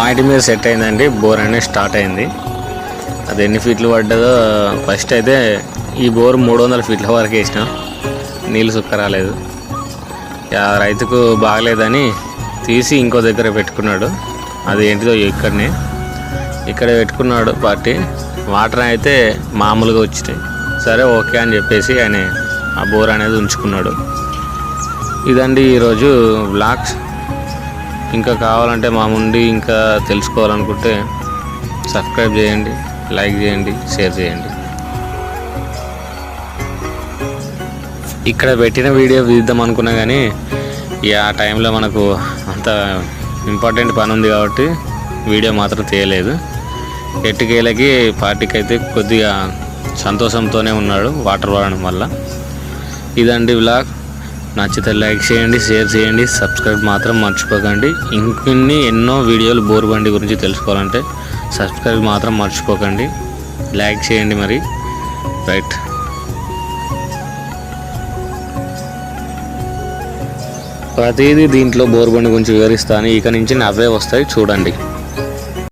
Point మీద set అయిందండి. Bore అనేది స్టార్ట్ అయింది. అది ఎన్ని ఫీట్లు పడ్డదో ఫస్ట్ అయితే ఈ బోర్ 300 ఫీట్ల వరకు వేసినాం. నీళ్ళు సుక్క రాలేదు. రైతుకు బాగలేదని తీసి ఇంకో దగ్గర పెట్టుకున్నాడు. అది ఏంటిదో ఇక్కడే పెట్టుకున్నాడు పార్టీ. వాటర్ అయితే మామూలుగా వచ్చినాయి. సరే ఓకే అని చెప్పేసి ఆయన ఆ బోర్ అనేది ఉంచుకున్నాడు. ఇదండి ఈరోజు వ్లాగ్స్. ఇంకా కావాలంటే మా ముందు ఇంకా తెలుసుకోవాలనుకుంటే సబ్స్క్రైబ్ చేయండి, లైక్ చేయండి, షేర్ చేయండి. ఇక్కడ పెట్టిన వీడియో తీద్దాం అనుకున్నా కానీ ఆ టైంలో మనకు అంత ఇంపార్టెంట్ పని ఉంది కాబట్టి వీడియో మాత్రం తీయలేదు. ఎట్టుకేలకి పార్టీకి అయితే కొద్దిగా సంతోషంతోనే ఉన్నాడు వాటర్ పడడం వల్ల. ఇదండి వ్లాగ్. నచ్చితే లైక్ చేయండి, షేర్ చేయండి, సబ్స్క్రైబ్ మాత్రం మర్చిపోకండి. ఇంకొన్ని ఎన్నో వీడియోలు బోర్ బండి గురించి తెలుసుకోవాలంటే సబ్స్క్రైబ్ మాత్రం మర్చిపోకండి. లైక్ చేయండి మరి. రైట్. ప్రతిదీ దీంట్లో బోర్ బండి గురించి వివరిస్తాను. ఇక నుంచి అవే వస్తాయి చూడండి.